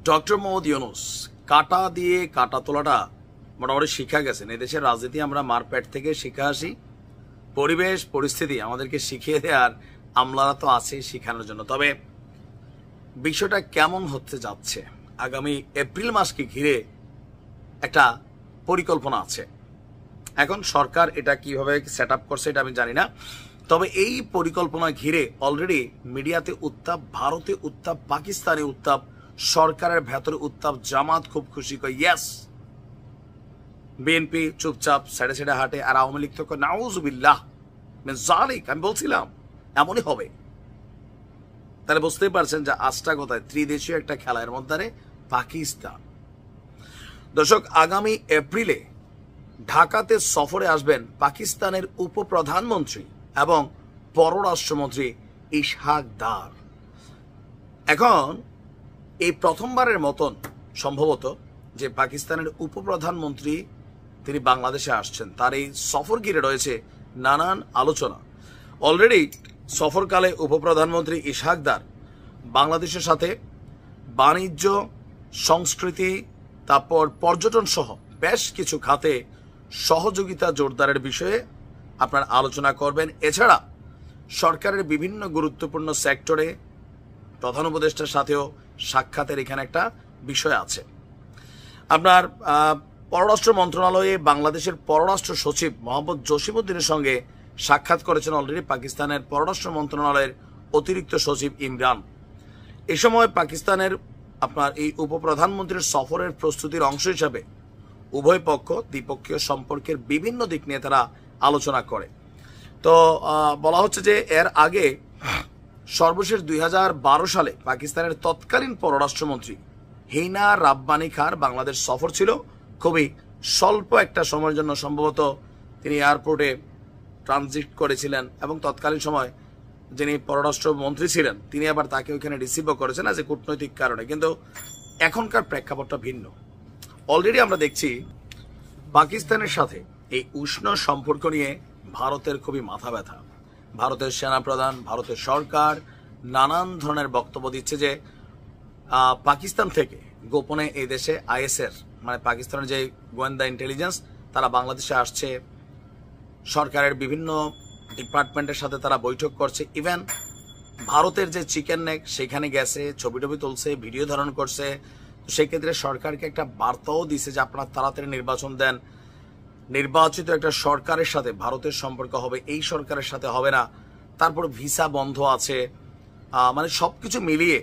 Doctor Mohammad Yunus কাটা দিয়ে কাটা তোলাটা মোটামুটি শিখা গেছেন। এই দেশের রাজনীতি আমরা মারপ্যাট থেকে শিখে আসি, পরিবেশ পরিস্থিতি আমাদেরকে শিখিয়ে দেওয়ার আমলারা তো আছে শিখানোর জন্য। তবে বিষয়টা কেমন হতে যাচ্ছে, আগামী এপ্রিল মাসকে ঘিরে একটা পরিকল্পনা আছে। এখন সরকার এটা কিভাবে সেট আপ করছে এটা আমি জানি না, তবে এই পরিকল্পনা ঘিরে অলরেডি মিডিয়াতে উত্তাপ, ভারতে উত্তাপ, পাকিস্তানে উত্তাপ, সরকারের ভেতরে উত্তাপ। জামাত খুব খুশি কয় ইয়েস, বিএনপি চুপচাপ সাইডে সাইডে হাঁটে, আর আওয়ামী লীগ তো নাউজুবিল্লাহ জালিক। আমি বলছিলাম এমনই হবে। তাহলে বুঝতেই পারছেন যে আজটা কোথায়, ত্রিদেশীয় একটা খেলা, এর মধ্যে পাকিস্তান। দর্শক, আগামী এপ্রিলে ঢাকাতে সফরে আসবেন পাকিস্তানের উপপ্রধানমন্ত্রী এবং পররাষ্ট্রমন্ত্রী ইশহাক দার। এখন এই প্রথমবারের মতন সম্ভবত যে পাকিস্তানের উপপ্রধানমন্ত্রী তিনি বাংলাদেশে আসছেন, তার এই সফর ঘিরে রয়েছে নানান আলোচনা। অলরেডি সফরকালে উপপ্রধানমন্ত্রী ইশহাক দার বাংলাদেশের সাথে বাণিজ্য, সংস্কৃতি, তারপর পর্যটন সহ বেশ কিছু খাতে সহযোগিতা জোরদারের বিষয়ে আপনার আলোচনা করবেন। এছাড়া সরকারের বিভিন্ন গুরুত্বপূর্ণ সেক্টরে প্রধান উপদেষ্টার সাথেও সাক্ষাতের এখানে একটা বিষয় আছে। আপনার পররাষ্ট্র মন্ত্রণালয়ে বাংলাদেশের পররাষ্ট্র সচিব মোহাম্মদ জসিমউদ্দিনের সঙ্গে সাক্ষাৎ করেছেন অলরেডি পাকিস্তানের পররাষ্ট্র মন্ত্রণালয়ের অতিরিক্ত সচিব ইমরান। এ সময় পাকিস্তানের আপনার এই উপপ্রধানমন্ত্রীর সফরের প্রস্তুতির অংশ হিসাবে উভয় পক্ষ দ্বিপক্ষীয় সম্পর্কের বিভিন্ন দিক নিয়ে তারা আলোচনা করে। তো বলা হচ্ছে যে এর আগে সর্বশেষ 2012 সালে পাকিস্তানের তৎকালীন পররাষ্ট্রমন্ত্রী হিনা রাব্বানি খার বাংলাদেশ সফর ছিল। খুবই স্বল্প একটা সময়ের জন্য সম্ভবত তিনি এয়ারপোর্টে ট্রানজিট করেছিলেন, এবং তৎকালীন সময় যিনি পররাষ্ট্রমন্ত্রী ছিলেন তিনি আবার তাকে ওইখানে রিসিভও করেছেন যে কূটনৈতিক কারণে। কিন্তু এখনকার প্রেক্ষাপটটা ভিন্ন। অলরেডি আমরা দেখছি পাকিস্তানের সাথে এই উষ্ণ সম্পর্ক নিয়ে ভারতের খুবই মাথা ব্যথা। ভারতের সেনাপ্রধান, ভারতের সরকার নানান ধরনের বক্তব্য দিচ্ছে যে পাকিস্তান থেকে গোপনে এই দেশে আইএসের মানে পাকিস্তানের যে গোয়েন্দা ইন্টেলিজেন্স তারা বাংলাদেশে আসছে, সরকারের বিভিন্ন ডিপার্টমেন্টের সাথে তারা বৈঠক করছে। ইভেন ভারতের যে চিকেন নেক সেখানে গেছে, ছবি টবি তুলছে, ভিডিও ধারণ করছে। তো সেক্ষেত্রে সরকারকে একটা বার্তাও দিছে যে আপনারা তাড়াতাড়ি নির্বাচন দেন, নির্বাচিত একটা সরকারের সাথে ভারতের সম্পর্ক হবে, এই সরকারের সাথে হবে না। তারপর ভিসা বন্ধ আছে, মানে সবকিছু মিলিয়ে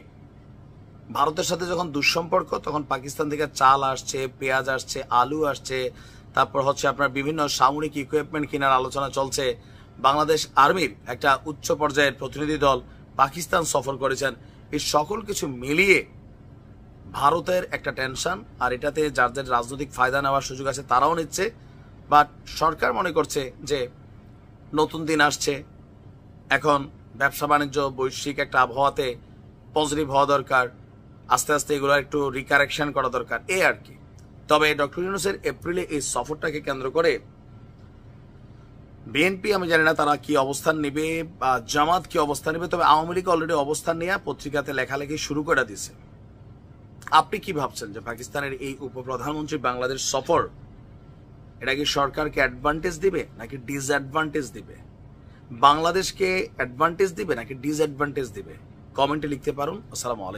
ভারতের সাথে যখন দুঃসম্পর্ক, তখন পাকিস্তান থেকে চাল আসছে, পেঁয়াজ আসছে, আলু আসছে, তারপর হচ্ছে আপনার বিভিন্ন সামরিক ইকুইপমেন্ট কেনার আলোচনা চলছে। বাংলাদেশ আর্মির একটা উচ্চ পর্যায়ের প্রতিনিধি দল পাকিস্তান সফর করেছেন। এই সকল কিছু মিলিয়ে ভারতের একটা টেনশন, আর এটাতে যার যার রাজনৈতিক ফায়দা নেওয়ার সুযোগ আছে তারাও নিচ্ছে। বাট সরকার মনে করছে যে নতুন দিন আসছে, এখন ব্যবসা বাণিজ্য বৈশ্বিক একটা আবহাওয়াতে পজিটিভ হওয়া দরকার, আস্তে আস্তে এগুলো একটু রিকারেকশন করা দরকার, এই আর কি। তবে ডক্টর ইউনূসের এপ্রিলে এই সফরটাকে কেন্দ্র করে বিএনপি আমি জানি না তারা কি অবস্থান নেবে বা জামাত কি অবস্থান নেবে, তবে আওয়ামী লীগ অলরেডি অবস্থান নিয়ে পত্রিকাতে লেখালেখি শুরু করে দিয়েছে। আপনি কি ভাবছেন যে পাকিস্তানের এই উপপ্রধানমন্ত্রী বাংলাদেশ সফর এটা কি সরকারকে অ্যাডভান্টেজ দিবে নাকি ডিসঅ্যাডভান্টেজ দিবে? বাংলাদেশকে অ্যাডভান্টেজ দিবে নাকি ডিসঅ্যাডভান্টেজ দিবে? কমেন্টে লিখতে পারুন। আসসালামু আলাইকুম।